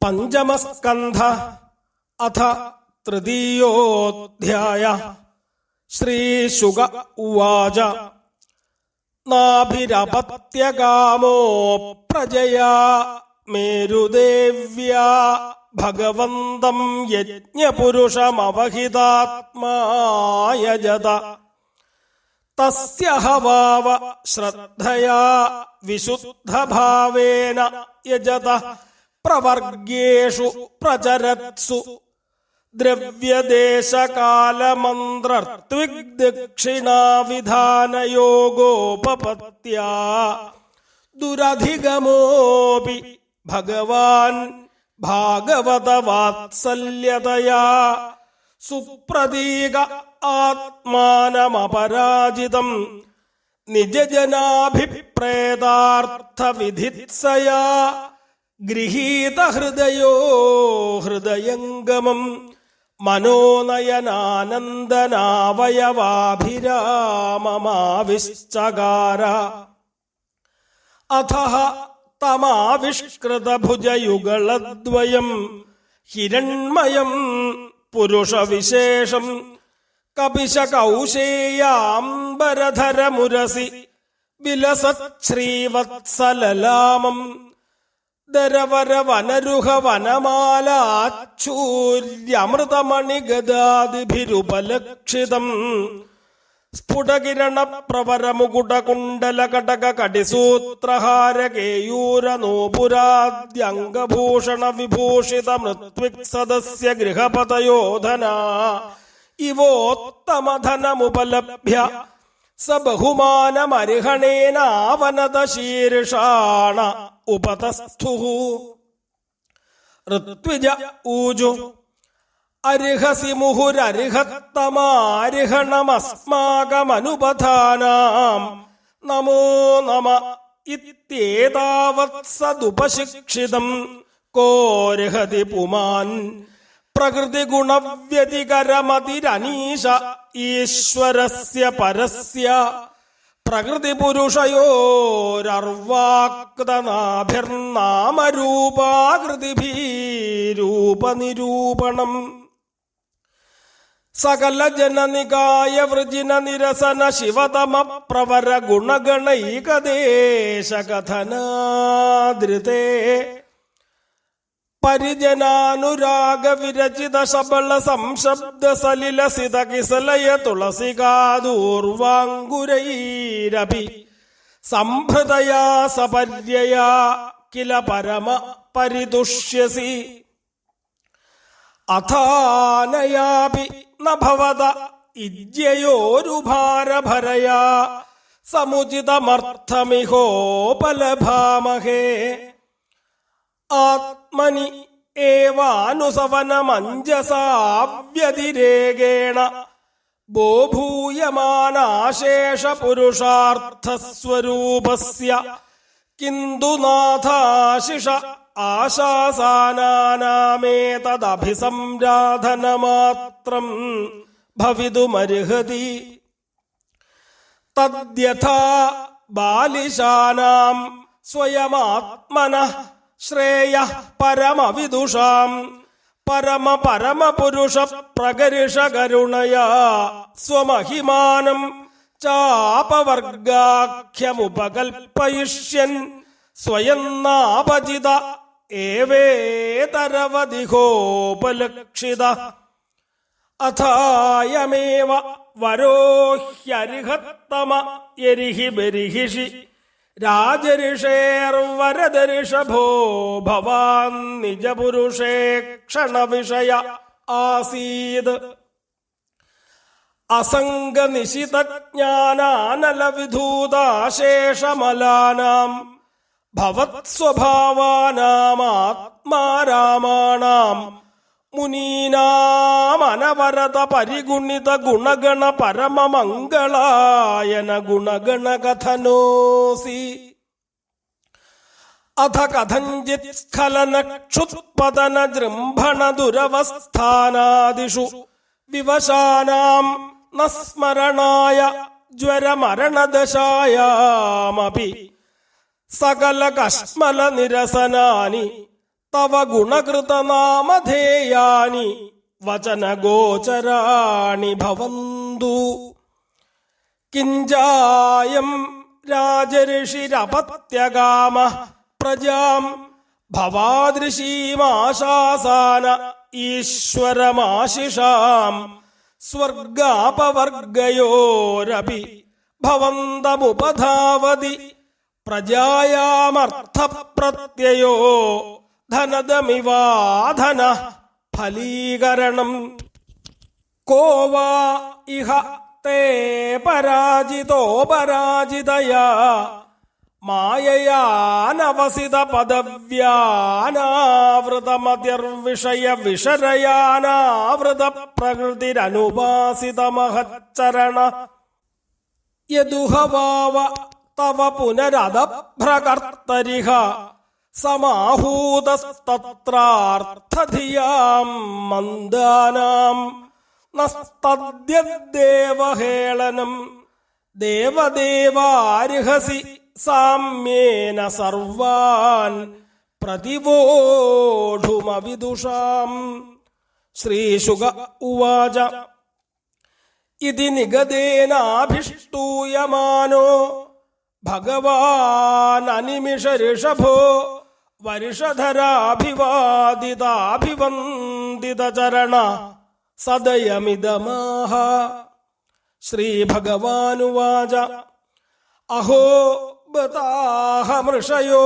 പഞ്ചമസ്കന്ധ അഥ തൃതീയോധ്യായ. ശ്രീശുക ഉവാച നാഭിരപത്യകാമോ പ്രജയാ മേരുദേവ്യാ ഭഗവന്തം യജ്ഞപുരുഷമവഹിതാത്മായജത തസ്യ ഹവാവ ശ്രദ്ധയാ വിശുദ്ധഭാവേന യജത പ്രവർഗ്യേഷു പ്രചരത്സു ദ്രവ്യദേശകാലമന്ത്രർത്വിഗ്ദക്ഷിണാവിധാനയോഗോപപത്യാ ദുരധിഗമോപി ഭഗവാൻ ഭാഗവതവാത്സല്യതയാ സുപ്രതീക ആത്മാനമപരാജിതം നിജജനാഭിപ്രേതാർത്ഥവിധിത്സയാ ഗൃഹീതഹൃദയോ ഹൃദയംഗമം മനോനയനാനന്ദനാവയവാഭിരാമമാവിശ്ചകാര. അഥഃ തമാവിഷ്കൃതഭുജയുഗളദ്വയം ഹിരണ്മയം പുരുഷവിശേഷം കപിശകൗശേയാംബരധരമുരസി വിലസശ്രീവത്സലലാമം ദരവരവനരുഹ വനമാലാച്ഛൂര്യമൃതമണിഗദാദിഭിരുപലക്ഷിതം സ്ഫുടകിരണ പ്രവരമുകുടകുണ്ടലകടക കടിസൂത്രഹാര കേയൂരനൂപുരാദ്യംഗഭൂഷണ വിഭൂഷിത മൃത്വിക്സദസ്യ ഗൃഹപതയോധന ഇവോത്തമധനമുപലഭ്യ സ ബഹുമാനമർഹണേനാവനത ശീർഷാണ ഉപതസ്ഥുഃ. ഋത്വിജ ഊജു അർഹസി മുഹുരർഹത്തമാർഹണമസ്മാകമനുപധാനാം നമോ നമ ഇത്യേതാവത്സദുപശിക്ഷിതം കോർഹതി പുമാൻ പ്രകൃതിഗുണവ്യതികരമതിരനീശ ഈശ്വരസ്യ പരസ്യ പ്രകൃതിപുരുഷയോരർവാക്തനാഭിർനാമരൂപാകൃതിഭീരൂപനിരൂപണം സകല ജനനികായ വൃജിന നിരസന ശിവതമ പ്രവര ഗുണഗണൈകദേശകഥനാദൃതേ പരിജനാനുരാഗ വിരചിത ശബള സംശബ്ദ സലില സിത കിസലയ തുളസികാദൂർവാങ്കുരൈരപി സംഭൃതയാ സപര്യയാ കില പരമ പരിതുഷ്യസി. അഥാനയാപി ന ഭവത ഇജ്യയോരുഭാരഭരയാ സമുചിതമർത്ഥമിഹോപലഭാമഹേ ആത്മനി ഏവാനുസവനമഞ്ജസാവ്യതിരേകേണ ബോഭൂയമാനാശേഷ പുരുഷാർത്ഥസ്വരൂപസ്യ കിന്തു നാഥാശിഷ ആശാസാനാനാമേതദഭിസംരാധനമാത്രം ഭവിതുമർഹതി. തദ്യഥാ ബാലിശാനാം സ്വയമാത്മനഃ ശ്രേയഃ പരമവിദുഷാം പരമ പരമപുരുഷ പ്രകരിഷ കരുണയാ സ്വമഹിമാനം ചാപവർഗാഖ്യമുപകൽപ്പയിഷ്യൻ സ്വയം നാപജിത ഏവേതരവദിഹോപലക്ഷിത. അഥായമേവ വരോഹ്യർഹത്തമ യരിഹി ബരിഹിഷി രാജഋഷേർവരദർഷഭോ ഭവാൻ നിജപുരുഷേ ക്ഷണവിഷയ ആസീത്. അസംഗനിശിതജ്ഞാനാനലവിധൂതാശേഷമലാനാം ഭവത്സ്വഭാവാനാമാത്മാരാമാണാം മുനീനാമനവരത പരിഗുണിത ഗുണഗണ പരമമംഗളായന ഗുണഗണകഥനോസി. അഥ കഥഞ്ചിത് സ്ഖലന ക്ഷുത്പതന ജൃംഭണ ദുരവസ്ഥാനാദിഷു വിവശാനാം ന സ്മരണായ ജ്വരമരണദശായാമപി സകല കശ്മല നിരസനാനി തവ ഗുണകൃതനാമധേയാനി വചനഗോചരാണി ഭവന്തു. കിഞ്ചായം രാജഋഷിരപത്യകാമ പ്രജാം ഭവാദൃശീമാശാസാന ഈശ്വരമാശിഷാം സ്വർഗാപവർഗയോരപി ഭവന്തമുപധാവതി. പ്രജായാമർത്ഥപ്രത്യയോ ധനദമിവാധന ഫലീകരണം. കോ വാ ഇഹ തേ പരാജിതോപരാജിതയാ മായയാനവസിത പദവ്യാനാവൃതമതിർവിഷയ വിഷരയാനാവൃത പ്രകൃതിരനുപാസിത മഹച്ചരണ. യദുഹവാവ തവ പുനരദഭ്രകർത്തരിഹ സമാഹൂതസ്തത്രാർത്ഥധിയാം മന്ദാനാം നസ്തദ്യദ്ദേവഹേളനം. ദേവദേവാർഹസി സാമ്യേന സർവാൻ പ്രതിവോഢുമവിദുഷാം. ശ്രീശുക ഉവാച ഇതി നിഗദേനാഭിഷ്ടൂയമാനോ ഭഗവാൻ അനിമിഷ ഋഷഭോ വർഷധരാഭിവാദിതാഭിവന്ദിതചരണ സദയമിദമാഹ. ശ്രീഭഗവാനുവാച അഹോ ബതാഹമൃഷയോ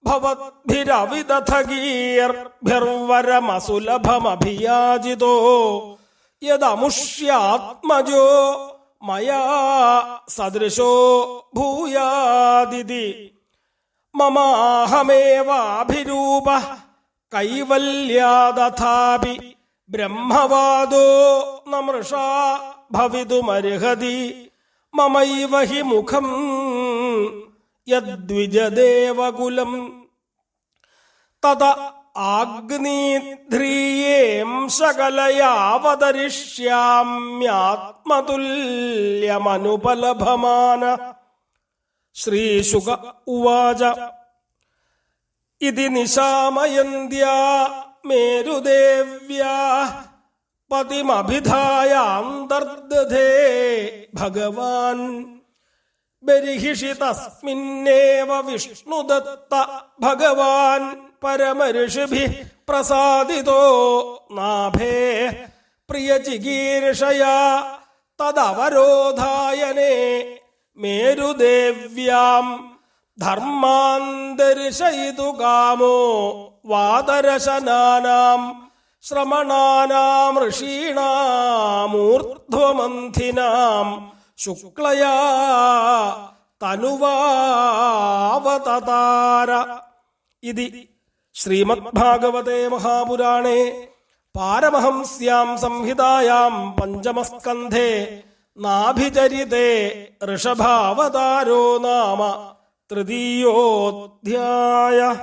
ഭവദ്ഭിരവിദധഗീർഭിർവരമസുലഭമഭിയാജിതോ യദമുഷ്യാത്മജോ മയാ സദൃശോ ഭൂയാദിതി. മമാഹമേവാഭിരൂപ കൈവല്യാദഥാപി ബ്രഹ്മവാദോ നമൃഷാ ഭവിതുമർഹതി. മമൈവ ഹി മുഖം യദ്വിജദേവകുലം. തത ആഗ്നീധ്രീയേം ശകലയാവതരിഷ്യാമ്യാത്മതുല്യമനുപലഭമാന. ശ്രീശുക ഉവാച ഇതി നിശാമയന്ത്യാ മേരുദേവ്യാ പതിമഭിധായാന്തർദധേ ഭഗവാൻ. ബർഹിഷി തസ്മിന്നേവ വിഷ്ണുദത്ത ഭഗവാൻ പരമഋഷിഭിഃ പ്രസാദിതോ നാഭേ പ്രിയചികീർഷയാ തദവരോധായനേ മേരുദേവ്യാം. ധർമാൻ ദർശയിതു കാമോ വാദരശനാനാം ശ്രമണാനാം ഋഷീണാമൂർധ്വമന്ഥിനാം ശുക്ലയാ തനുവാവതതാര. ഇതി ശ്രീമദ്ഭാഗവതേ മഹാപുരാണേ പാരമഹംസ്യാം സംഹിതായാം പഞ്ചമസ്കന്ധേ നാഭിചരിതേ ഋഷഭാവതാരോ നാമ തൃതീയോധ്യായഃ.